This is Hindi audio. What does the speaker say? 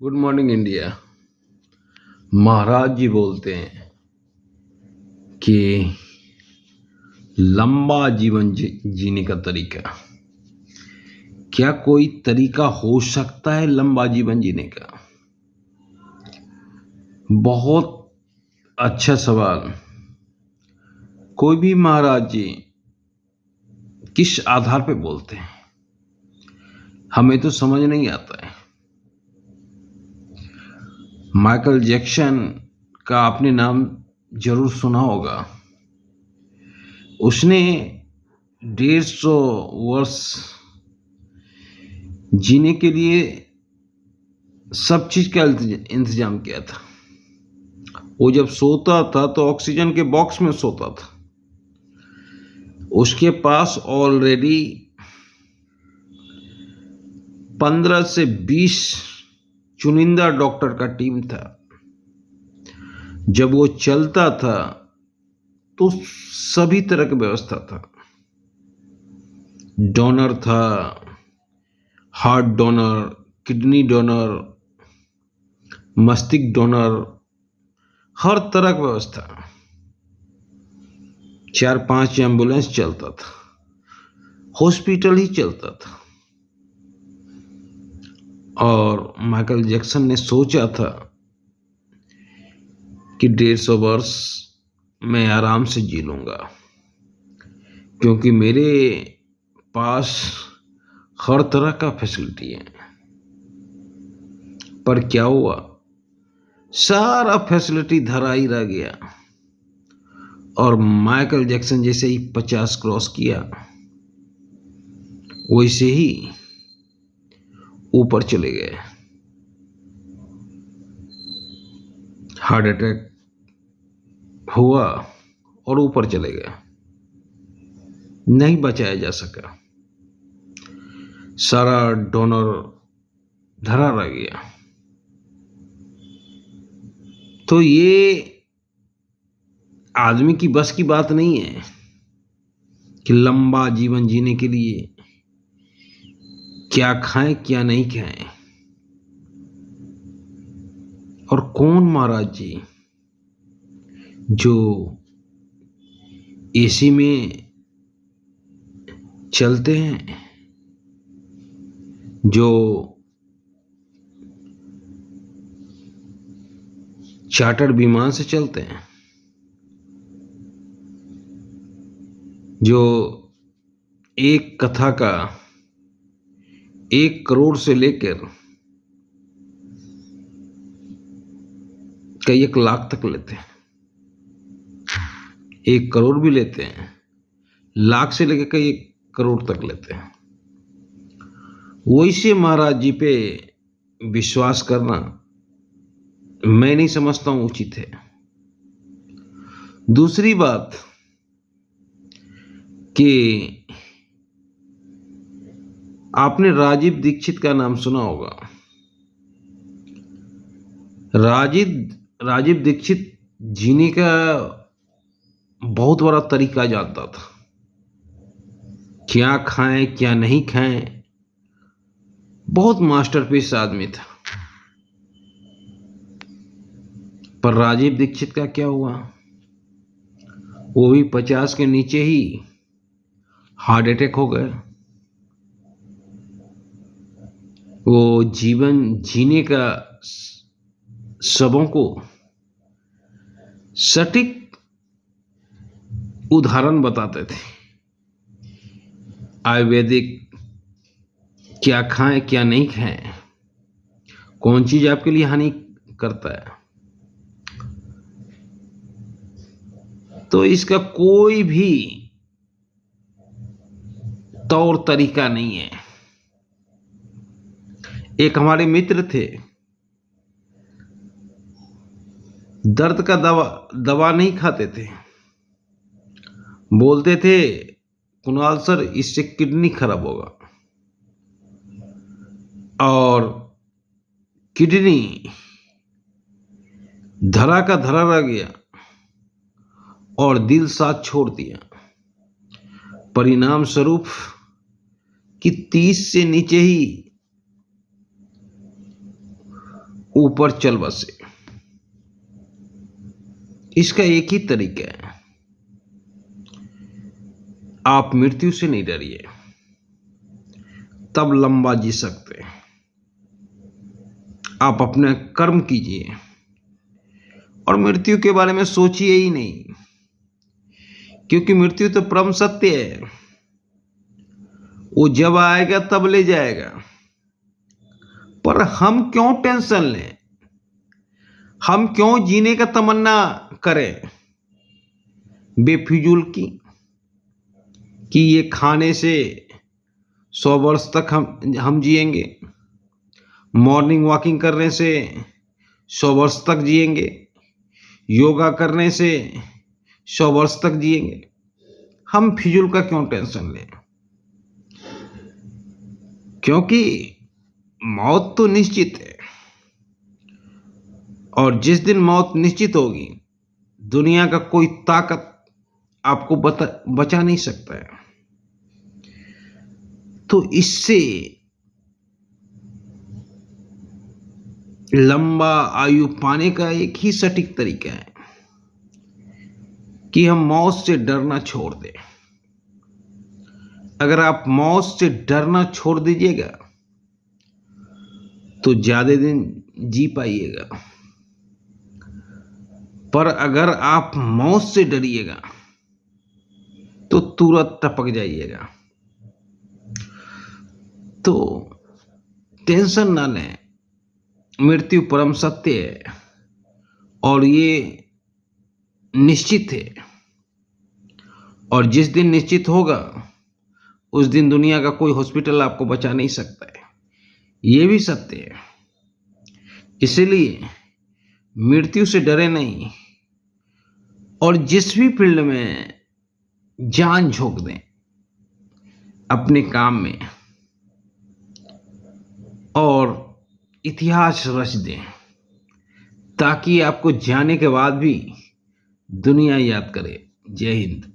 Good morning India. Maharaj ji बोलते हैं कि लंबा जीवन जीने का तरीका, क्या कोई तरीका हो सकता है लंबा जीवन जीने का? बहुत अच्छा सवाल। कोई भी महाराज जी किस आधार पे बोलते हैं, हमें तो समझ नहीं आता है। माइकल जैक्सन का आपने नाम जरूर सुना होगा। उसने 150 वर्ष जीने के लिए सब चीज का इंतजाम किया था। वो जब सोता था तो ऑक्सीजन के बॉक्स में सोता था। उसके पास ऑलरेडी 15 से 20 चुनिंदा डॉक्टर का टीम था। जब वो चलता था तो सभी तरह की व्यवस्था था। डोनर था, हार्ट डोनर, किडनी डोनर, मस्तिष्क डोनर, हर तरह की व्यवस्था। 4-5 एम्बुलेंस चलता था, हॉस्पिटल ही चलता था। और माइकल जैक्सन ने सोचा था कि 150 वर्ष मैं आराम से जी लूंगा, क्योंकि मेरे पास हर तरह का फैसिलिटी है। पर क्या हुआ, सारा फैसिलिटी धरा ही रह गया। और माइकल जैक्सन जैसे ही 50 क्रॉस किया, वैसे ही ऊपर चले गए। हार्ट अटैक हुआ और ऊपर चले गए, नहीं बचाया जा सका। सारा डोनर धरा रह गया। तो ये आदमी की बस की बात नहीं है कि लंबा जीवन जीने के लिए क्या खाएं क्या नहीं खाएं। और कौन महाराज जी जो एसी में चलते हैं, जो चार्टर्ड विमान से चलते हैं, जो एक कथा का 1 करोड़ से लेकर कई 1 लाख तक लेते हैं। 1 करोड़ भी लेते हैं, लाख से लेकर कई 1 करोड़ तक लेते हैं। वैसे महाराज जी पे विश्वास करना मैं नहीं समझता हूं उचित है। दूसरी बात कि आपने राजीव दीक्षित का नाम सुना होगा। राजीव दीक्षित जीने का बहुत बड़ा तरीका जानता था। क्या खाएं क्या नहीं खाएं, बहुत मास्टरपीस आदमी था। पर राजीव दीक्षित का क्या हुआ, वो भी 50 के नीचे ही हार्ट अटैक हो गए। वो जीवन जीने का सबों को सटीक उदाहरण बताते थे। आयुर्वेदिक, क्या खाएं क्या नहीं खाएं, कौन चीज आपके लिए हानि करता है। तो इसका कोई भी तौर तरीका नहीं है। एक हमारे मित्र थे, दर्द का दवा नहीं खाते थे। बोलते थे कुणाल सर, इससे किडनी खराब होगा। और किडनी धरा का धरा रह गया और दिल साथ छोड़ दिया। परिणाम स्वरूप कि 30 से नीचे ही ऊपर चल बसे। इसका एक ही तरीका है, आप मृत्यु से नहीं डरिए, तब लंबा जी सकते हैं। आप अपने कर्म कीजिए और मृत्यु के बारे में सोचिए ही नहीं, क्योंकि मृत्यु तो परम सत्य है। वो जब आएगा तब ले जाएगा, पर हम क्यों टेंशन लें, हम क्यों जीने का तमन्ना करें बेफिजूल की, कि ये खाने से 100 वर्ष तक हम जिएंगे, मॉर्निंग वॉकिंग करने से 100 वर्ष तक जिएंगे, योगा करने से 100 वर्ष तक जिएंगे। हम फिजूल का क्यों टेंशन लें, क्योंकि मौत तो निश्चित है, और जिस दिन मौत निश्चित होगी, दुनिया का कोई ताकत आपको बचा नहीं सकता है। तो इससे लंबा आयु पाने का एक ही सटीक तरीका है कि हम मौत से डरना छोड़ दें। अगर आप मौत से डरना छोड़ दीजिएगा तो ज्यादा दिन जी पाइएगा, पर अगर आप मौत से डरिएगा तो तुरंत टपक जाइएगा। तो टेंशन ना लें, मृत्यु परम सत्य है और ये निश्चित है, और जिस दिन निश्चित होगा उस दिन दुनिया का कोई हॉस्पिटल आपको बचा नहीं सकता है, ये भी सत्य है। इसलिए मृत्यु से डरे नहीं, और जिस भी फील्ड में जान झोंक दें अपने काम में, और इतिहास रच दें, ताकि आपको जाने के बाद भी दुनिया याद करे। जय हिंद।